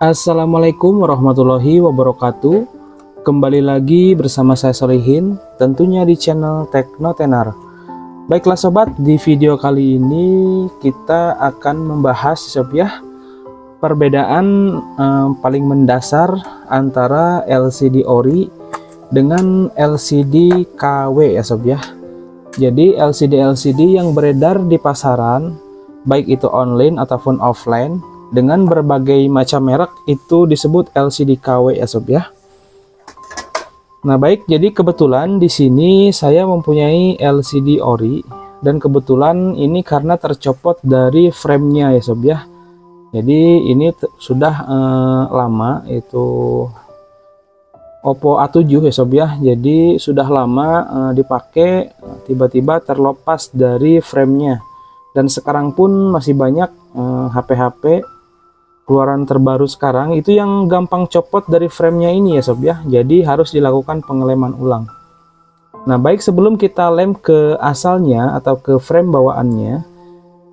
Assalamualaikum warahmatullahi wabarakatuh. Kembali lagi bersama saya Solihin, tentunya di channel Teknotenar. Baiklah sobat, di video kali ini kita akan membahas sob ya, perbedaan paling mendasar antara LCD ori dengan LCD KW ya sob ya. Jadi LCD yang beredar di pasaran, baik itu online ataupun offline, dengan berbagai macam merek itu disebut LCD KW ya sob ya. Nah baik, jadi kebetulan di sini saya mempunyai LCD ori, dan kebetulan ini karena tercopot dari framenya ya sob ya. Jadi ini sudah lama, itu Oppo A7 ya sob ya. Jadi sudah lama dipakai, tiba-tiba terlepas dari framenya, dan sekarang pun masih banyak HP-HP keluaran terbaru sekarang itu yang gampang copot dari framenya ini ya sob ya. Jadi harus dilakukan pengeleman ulang. Nah baik, sebelum kita lem ke asalnya atau ke frame bawaannya,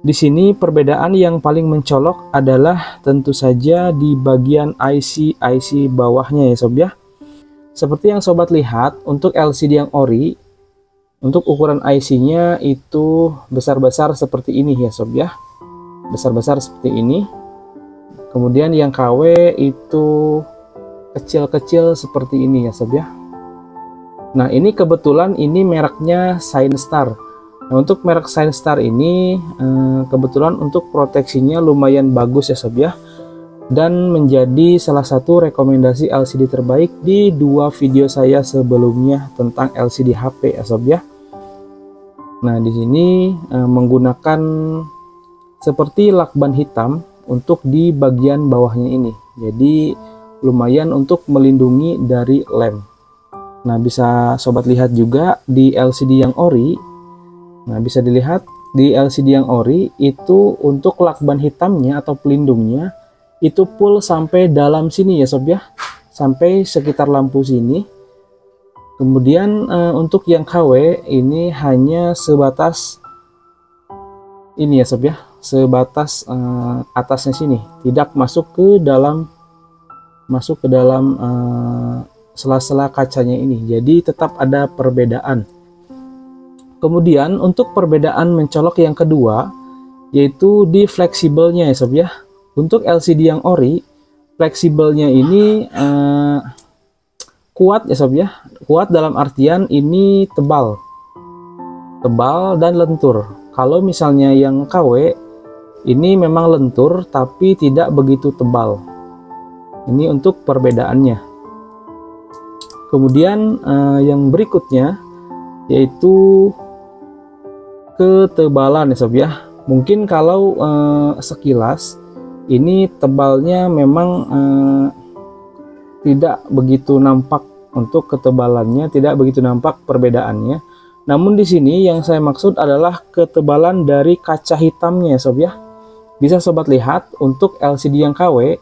di sini perbedaan yang paling mencolok adalah tentu saja di bagian IC bawahnya ya sob ya. Seperti yang sobat lihat, untuk LCD yang ori, untuk ukuran IC-nya itu besar-besar seperti ini ya sob ya. Besar-besar seperti ini. Kemudian yang KW itu kecil-kecil seperti ini ya sob ya. Nah ini kebetulan ini mereknya SignStar. Nah untuk merek SignStar ini kebetulan untuk proteksinya lumayan bagus ya sob ya, dan menjadi salah satu rekomendasi LCD terbaik di dua video saya sebelumnya tentang LCD HP ya sob ya. Nah di sini menggunakan seperti lakban hitam untuk di bagian bawahnya ini, jadi lumayan untuk melindungi dari lem. Nah bisa sobat lihat juga di LCD yang ori. Nah bisa dilihat di LCD yang ori itu untuk lakban hitamnya atau pelindungnya itu full sampai dalam sini ya sob ya, sampai sekitar lampu sini. Kemudian untuk yang KW ini hanya sebatas ini ya sob ya, sebatas atasnya sini, tidak masuk ke dalam sela-sela kacanya ini. Jadi tetap ada perbedaan. Kemudian untuk perbedaan mencolok yang kedua yaitu di fleksibelnya ya sob ya. Untuk LCD yang ori, fleksibelnya ini kuat ya sob ya. Kuat dalam artian ini tebal dan lentur. Kalau misalnya yang KW ini memang lentur tapi tidak begitu tebal. Ini untuk perbedaannya. Kemudian yang berikutnya yaitu ketebalan ya sob ya. Mungkin kalau sekilas ini tebalnya memang tidak begitu nampak, untuk ketebalannya tidak begitu nampak perbedaannya. Namun di sini yang saya maksud adalah ketebalan dari kaca hitamnya ya sob ya. Bisa sobat lihat untuk LCD yang KW,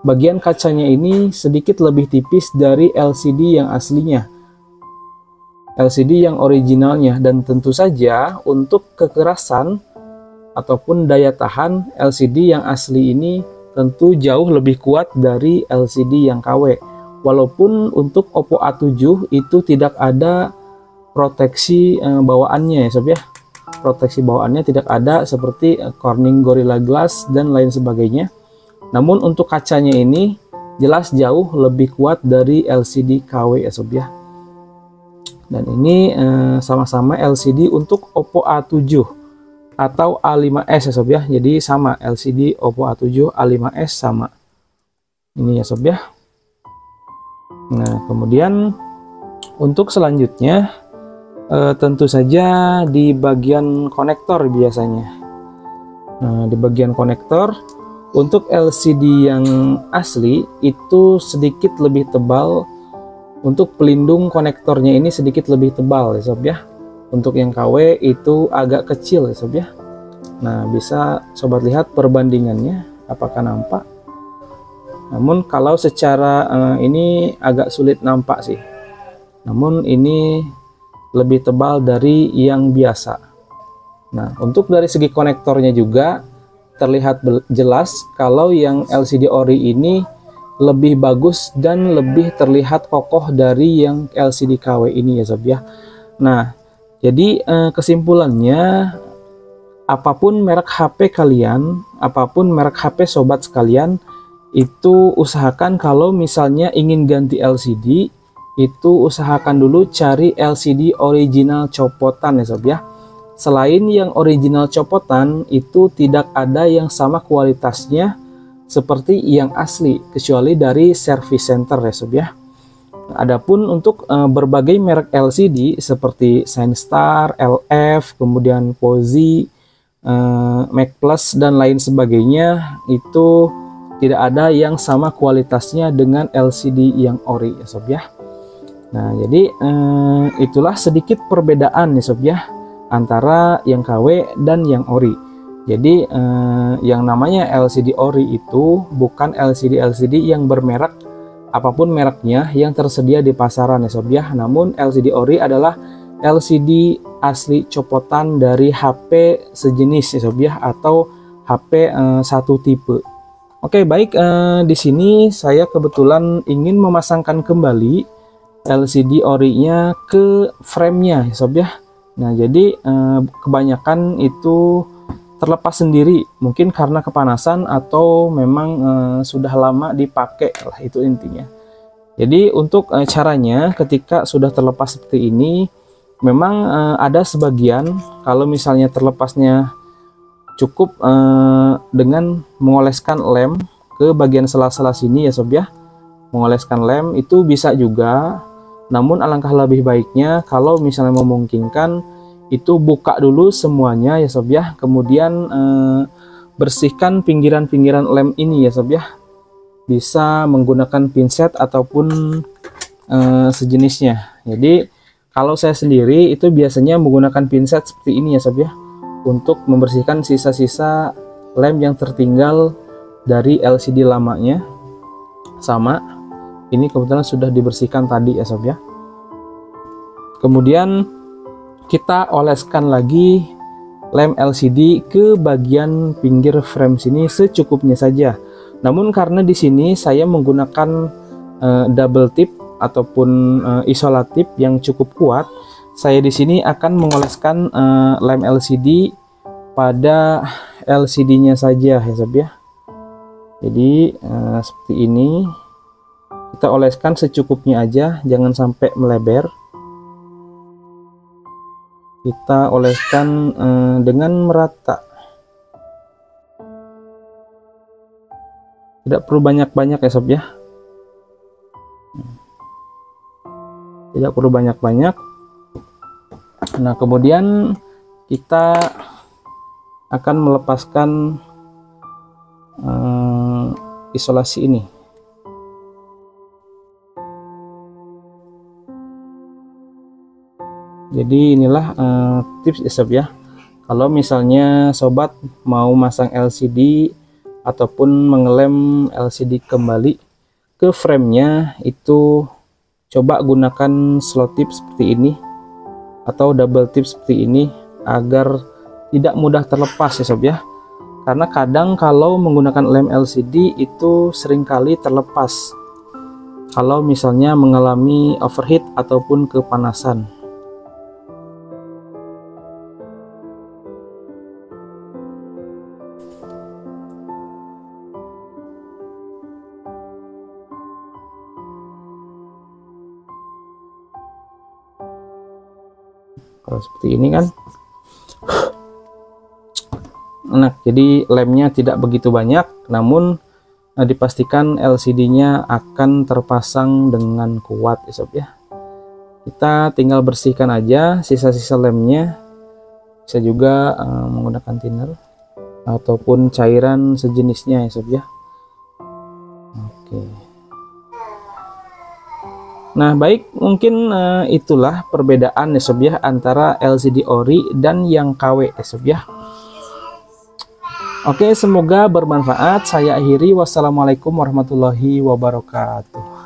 bagian kacanya ini sedikit lebih tipis dari LCD yang aslinya, LCD yang originalnya. Dan tentu saja untuk kekerasan ataupun daya tahan, LCD yang asli ini tentu jauh lebih kuat dari LCD yang KW. Walaupun untuk Oppo A7 itu tidak ada proteksi bawaannya ya sob ya. Proteksi bawaannya tidak ada seperti Corning Gorilla Glass dan lain sebagainya. Namun untuk kacanya ini jelas jauh lebih kuat dari LCD KW ya sob ya. Dan ini sama-sama LCD untuk Oppo A7 atau A5s ya sob ya. Jadi sama, LCD Oppo A7 A5s sama ini ya sob ya. Nah kemudian untuk selanjutnya tentu saja di bagian konektor biasanya. Nah di bagian konektor untuk LCD yang asli itu sedikit lebih tebal. Untuk pelindung konektornya ini sedikit lebih tebal ya sob ya. Untuk yang KW itu agak kecil ya sob ya. Nah bisa sobat lihat perbandingannya, apakah nampak? Namun kalau secara ini agak sulit nampak sih. Namun ini lebih tebal dari yang biasa. Nah untuk dari segi konektornya juga terlihat jelas kalau yang LCD ori ini lebih bagus dan lebih terlihat kokoh dari yang LCD KW ini ya sob ya. Nah, jadi kesimpulannya, apapun merek HP kalian, apapun merek HP sobat sekalian, itu usahakan kalau misalnya ingin ganti LCD, itu usahakan dulu cari LCD original copotan ya sob ya. Selain yang original copotan, itu tidak ada yang sama kualitasnya seperti yang asli, kecuali dari service center ya sob ya. Adapun untuk berbagai merek LCD seperti Shinestar, LF, kemudian Pozi, Mac Plus dan lain sebagainya, itu tidak ada yang sama kualitasnya dengan LCD yang ori ya sob ya. Nah, jadi itulah sedikit perbedaan ya sob ya antara yang KW dan yang ori. Jadi yang namanya LCD ori itu bukan LCD yang bermerek apapun mereknya yang tersedia di pasaran ya sob ya. Namun LCD ori adalah LCD asli copotan dari HP sejenis ya sob ya, atau HP satu tipe. Oke, baik, di sini saya kebetulan ingin memasangkan kembali LCD ori-nya ke frame-nya ya sob ya. Nah, jadi kebanyakan itu terlepas sendiri, mungkin karena kepanasan atau memang sudah lama dipakai lah, itu intinya. Jadi untuk caranya ketika sudah terlepas seperti ini, memang ada sebagian kalau misalnya terlepasnya cukup dengan mengoleskan lem ke bagian sela-sela sini ya sob ya. Mengoleskan lem itu bisa juga, namun alangkah lebih baiknya kalau misalnya memungkinkan itu buka dulu semuanya ya sob ya, kemudian bersihkan pinggiran-pinggiran lem ini ya sob ya. Bisa menggunakan pinset ataupun sejenisnya. Jadi kalau saya sendiri itu biasanya menggunakan pinset seperti ini ya sob ya, untuk membersihkan sisa-sisa lem yang tertinggal dari LCD lamanya. Sama ini kebetulan sudah dibersihkan tadi ya sob ya. Kemudian kita oleskan lagi lem LCD ke bagian pinggir frame sini secukupnya saja. Namun karena di sini saya menggunakan double tip ataupun isolatif yang cukup kuat, saya di sini akan mengoleskan lem LCD pada LCD-nya saja ya sob ya. Jadi seperti ini, kita oleskan secukupnya aja, jangan sampai melebar. Kita oleskan dengan merata, tidak perlu banyak-banyak ya sob ya, tidak perlu banyak-banyak. Nah, kemudian kita akan melepaskan isolasi ini. Jadi inilah tips ya sob ya, kalau misalnya sobat mau masang LCD ataupun mengelem LCD kembali ke framenya, itu coba gunakan slot tip seperti ini atau double tip seperti ini agar tidak mudah terlepas ya sob ya. Karena kadang kalau menggunakan lem LCD itu seringkali terlepas kalau misalnya mengalami overheat ataupun kepanasan. Kalau seperti ini kan enak, jadi lemnya tidak begitu banyak, namun dipastikan LCD-nya akan terpasang dengan kuat ya sob ya. Kita tinggal bersihkan aja sisa-sisa lemnya, bisa juga menggunakan thinner ataupun cairan sejenisnya ya sob ya. Oke. Nah, baik, mungkin itulah perbedaan ya sob ya antara LCD ori dan yang KW ya sob ya. Oke, semoga bermanfaat. Saya akhiri, wassalamualaikum warahmatullahi wabarakatuh.